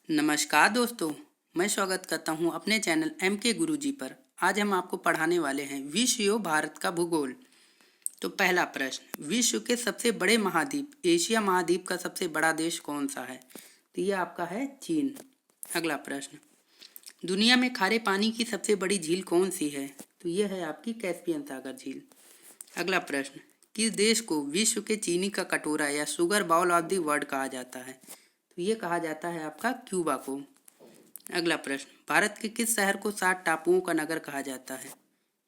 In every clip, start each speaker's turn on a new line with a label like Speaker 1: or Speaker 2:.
Speaker 1: नमस्कार दोस्तों, मैं स्वागत करता हूं अपने चैनल एम के गुरुजी पर। आज हम आपको पढ़ाने वाले हैं विश्व एवं भारत का भूगोल। तो पहला प्रश्न, विश्व के सबसे बड़े महाद्वीप एशिया महाद्वीप का सबसे बड़ा देश कौन सा है? तो ये आपका है चीन। अगला प्रश्न, दुनिया में खारे पानी की सबसे बड़ी झील कौन सी है? तो ये है आपकी कैस्पियन सागर झील। अगला प्रश्न, किस देश को विश्व के चीनी का कटोरा या sugar bowl of the world कहा जाता है? तो ये कहा जाता है आपका क्यूबा को। अगला प्रश्न, भारत के किस शहर को 7 टापुओं का नगर कहा जाता है?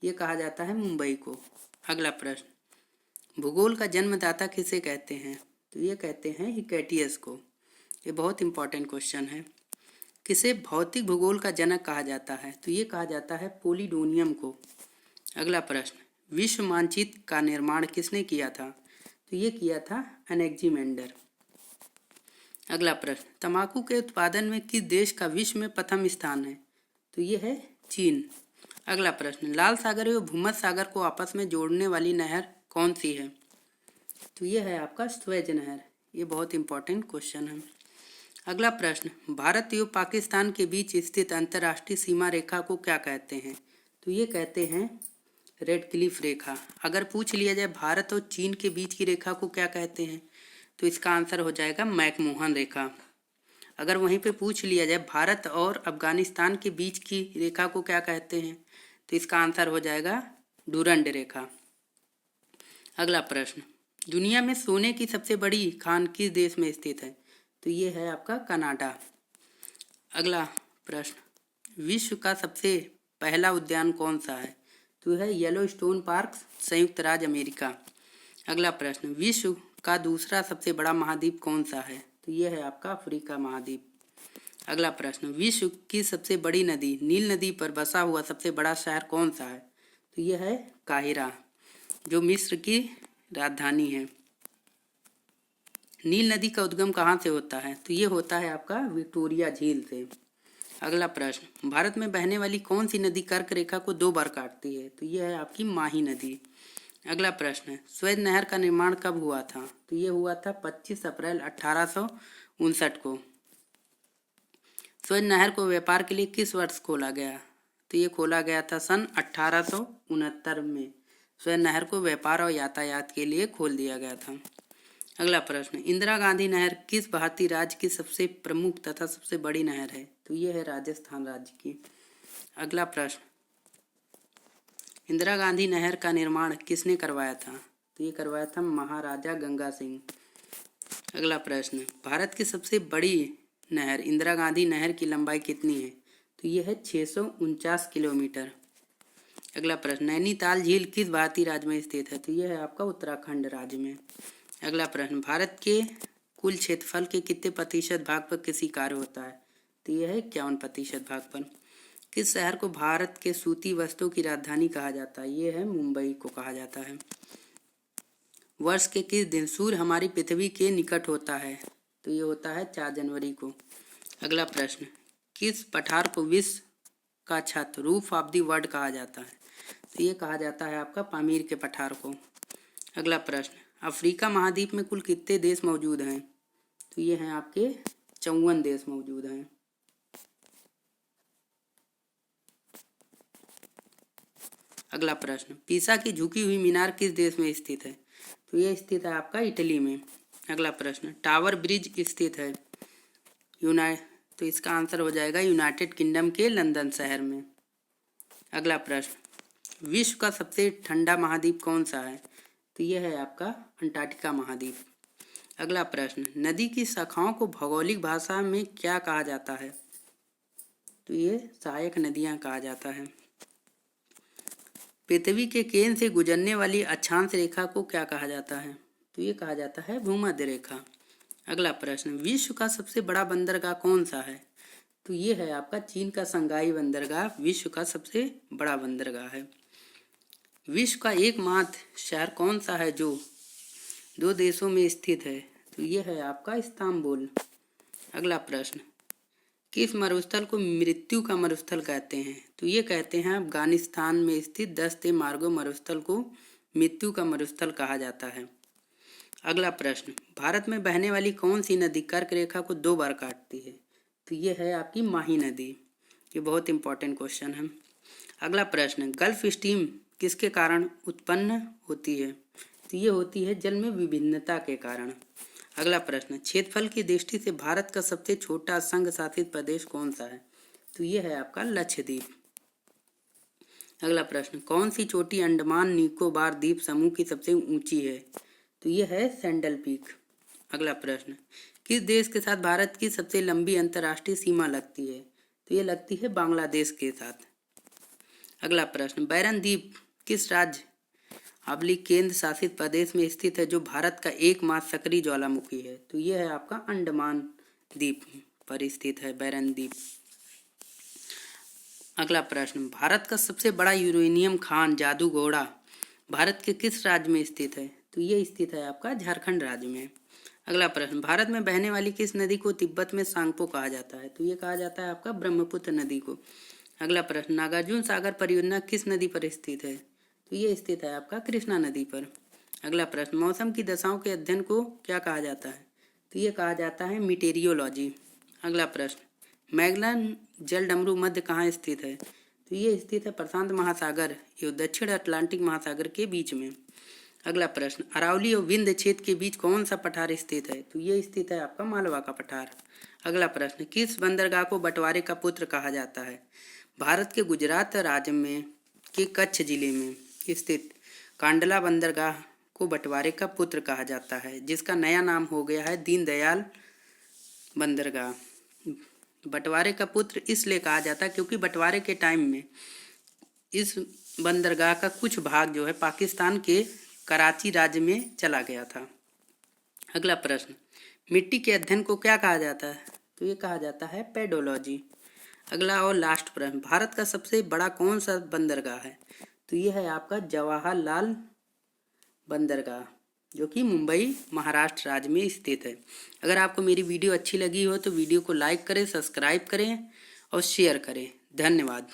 Speaker 1: ये कहा जाता है मुंबई को। अगला प्रश्न, भूगोल का जन्मदाता किसे कहते हैं? तो ये कहते हैं हिकैटियस को। ये बहुत इंपॉर्टेंट क्वेश्चन है। किसे भौतिक भूगोल का जनक कहा जाता है? तो ये कहा जाता है पोलिडोनियम को। अगला प्रश्न, विश्व मानचित्र का निर्माण किसने किया था? तो ये किया था एनेक्जिमेंडर। अगला प्रश्न, तंबाकू के उत्पादन में किस देश का विश्व में प्रथम स्थान है? तो ये है चीन। अगला प्रश्न, लाल सागर एवं भूमध्य सागर को आपस में जोड़ने वाली नहर कौन सी है? तो ये है आपका स्वेज नहर। ये बहुत इंपॉर्टेंट क्वेश्चन है। अगला प्रश्न, भारत एवं पाकिस्तान के बीच स्थित अंतर्राष्ट्रीय सीमा रेखा को क्या कहते हैं? तो ये कहते हैं रेड क्लिफ रेखा। अगर पूछ लिया जाए भारत और चीन के बीच की रेखा को क्या कहते हैं, तो इसका आंसर हो जाएगा मैकमोहन रेखा। अगर वहीं पे पूछ लिया जाए भारत और अफगानिस्तान के बीच की रेखा को क्या कहते हैं, तो इसका आंसर हो जाएगा डूरंड रेखा। अगला प्रश्न, दुनिया में सोने की सबसे बड़ी खान किस देश में स्थित है? तो ये है आपका कनाडा। अगला प्रश्न, विश्व का सबसे पहला उद्यान कौन सा है? तो है येलोस्टोन पार्क, संयुक्त राज्य अमेरिका। अगला प्रश्न, विश्व का दूसरा सबसे बड़ा महाद्वीप कौन सा है? तो ये है आपका अफ्रीका महाद्वीप। अगला प्रश्न, विश्व की सबसे बड़ी नदी नील नदी पर बसा हुआ सबसे बड़ा शहर कौन सा है? तो ये है काहिरा, जो मिस्र की राजधानी है। नील नदी का उद्गम कहाँ से होता है? तो ये होता है आपका विक्टोरिया झील से। अगला प्रश्न, भारत में बहने वाली कौन सी नदी कर्क रेखा को 2 बार काटती है? तो ये है आपकी माही नदी। अगला प्रश्न है, स्वेज नहर का निर्माण कब हुआ था? तो ये हुआ था 25 अप्रैल 1859 को। स्वेज नहर को व्यापार के लिए किस वर्ष खोला गया? तो ये खोला गया था सन 1869 में। स्वेज नहर को व्यापार और यातायात के लिए खोल दिया गया था। अगला प्रश्न, इंदिरा गांधी नहर किस भारतीय राज्य की सबसे प्रमुख तथा सबसे बड़ी नहर है? तो ये है राजस्थान राज्य की। अगला प्रश्न, इंदिरा गांधी नहर का निर्माण किसने करवाया था? तो ये करवाया था महाराजा गंगा सिंह। अगला प्रश्न, भारत की सबसे बड़ी नहर इंदिरा गांधी नहर की लंबाई कितनी है? तो ये है 649 किलोमीटर। अगला प्रश्न, नैनीताल झील किस भारतीय राज्य में स्थित है? तो ये है आपका उत्तराखंड राज्य में। अगला प्रश्न, भारत के कुल क्षेत्रफल के कितने प्रतिशत भाग पर कृषि कार्य होता है? तो ये है 51% भाग पर। किस शहर को भारत के सूती वस्त्रों की राजधानी कहा जाता है? ये है मुंबई को कहा जाता है। वर्ष के किस दिन सूर्य हमारी पृथ्वी के निकट होता है? तो ये होता है 4 जनवरी को। अगला प्रश्न, किस पठार को विश्व का छत रूफ ऑफ द वर्ल्ड कहा जाता है? तो ये कहा जाता है आपका पामीर के पठार को। अगला प्रश्न, अफ्रीका महाद्वीप में कुल कितने देश मौजूद हैं? तो ये हैं आपके 54 देश मौजूद हैं। अगला प्रश्न, पीसा की झुकी हुई मीनार किस देश में स्थित है? तो ये स्थित है आपका इटली में। अगला प्रश्न, टावर ब्रिज स्थित है तो इसका आंसर हो जाएगा यूनाइटेड किंगडम के लंदन शहर में। अगला प्रश्न, विश्व का सबसे ठंडा महाद्वीप कौन सा है? तो ये है आपका अंटार्कटिका महाद्वीप। अगला प्रश्न, नदी की शाखाओं को भौगोलिक भाषा में क्या कहा जाता है? तो ये सहायक नदियां कहा जाता है। पृथ्वी के केंद्र से गुजरने वाली अक्षांश रेखा को क्या कहा जाता है? तो ये कहा जाता है भूमध्य रेखा। अगला प्रश्न, विश्व का सबसे बड़ा बंदरगाह कौन सा है? तो ये है आपका चीन का संगाई बंदरगाह विश्व का सबसे बड़ा बंदरगाह है। विश्व का एकमात्र शहर कौन सा है जो 2 देशों में स्थित है? तो ये है आपका इस्तांबुल। अगला प्रश्न, किस मरुस्थल को मृत्यु का मरुस्थल कहते हैं? तो ये कहते हैं अफगानिस्तान में स्थित 10 मार्गो मरुस्थल को मृत्यु का मरुस्थल कहा जाता है। अगला प्रश्न, भारत में बहने वाली कौन सी नदी कर्क रेखा को 2 बार काटती है? तो ये है आपकी माही नदी। ये बहुत इंपॉर्टेंट क्वेश्चन है। अगला प्रश्न, गल्फ स्ट्रीम किसके कारण उत्पन्न होती है? तो ये होती है जल में विभिन्नता के कारण। अगला प्रश्न, क्षेत्रफल की दृष्टि से भारत का सबसे छोटा संघ शासित प्रदेश कौन सा है? तो ये है आपका लक्षद्वीप। अगला प्रश्न, कौन सी चोटी अंडमान निकोबार द्वीप समूह की सबसे ऊंची है? तो ये है सैंडल पीक। अगला प्रश्न, किस देश के साथ भारत की सबसे लंबी अंतर्राष्ट्रीय सीमा लगती है? तो ये लगती है बांग्लादेश के साथ। अगला प्रश्न, बैरन द्वीप किस राज्य केंद्र शासित प्रदेश में स्थित है जो भारत का एकमात्र सक्रिय ज्वालामुखी है? तो ये है आपका अंडमान द्वीप पर स्थित है बैरन द्वीप। अगला प्रश्न, भारत का सबसे बड़ा यूरेनियम खान जादूगोड़ा भारत के किस राज्य में स्थित है? तो ये स्थित है आपका झारखंड राज्य में। अगला प्रश्न, भारत में बहने वाली किस नदी को तिब्बत में सांगपो कहा जाता है? तो ये कहा जाता है आपका ब्रह्मपुत्र नदी को। अगला प्रश्न, नागार्जुन सागर परियोजना किस नदी पर स्थित है? तो ये स्थित है आपका कृष्णा नदी पर। अगला प्रश्न, मौसम की दशाओं के अध्ययन को क्या कहा जाता है? तो ये कहा जाता है मीटेरियोलॉजी। अगला प्रश्न, मैगलन जलडमरू मध्य कहाँ स्थित है? तो ये स्थित है प्रशांत महासागर एवं दक्षिण अटलांटिक महासागर के बीच में। अगला प्रश्न, अरावली और विंध्य क्षेत्र के बीच कौन सा पठार स्थित है? तो ये स्थित है आपका मालवा का पठार। अगला प्रश्न, किस बंदरगाह को बंटवारे का पुत्र कहा जाता है? भारत के गुजरात राज्य में के कच्छ जिले में स्थित कांडला बंदरगाह को बंटवारे का पुत्र कहा जाता है, जिसका नया नाम हो गया है दीनदयाल बंदरगाह। बंटवारे का पुत्र इसलिए कहा जाता है क्योंकि बंटवारे के टाइम में इस बंदरगाह का कुछ भाग जो है पाकिस्तान के कराची राज्य में चला गया था। अगला प्रश्न, मिट्टी के अध्ययन को क्या कहा जाता है? तो ये कहा जाता है पेडोलॉजी। अगला और लास्ट प्रश्न, भारत का सबसे बड़ा कौन सा बंदरगाह है? तो ये है आपका जवाहरलाल बंदरगाह, जो कि मुंबई महाराष्ट्र राज्य में स्थित है। अगर आपको मेरी वीडियो अच्छी लगी हो तो वीडियो को लाइक करें, सब्सक्राइब करें और शेयर करें। धन्यवाद।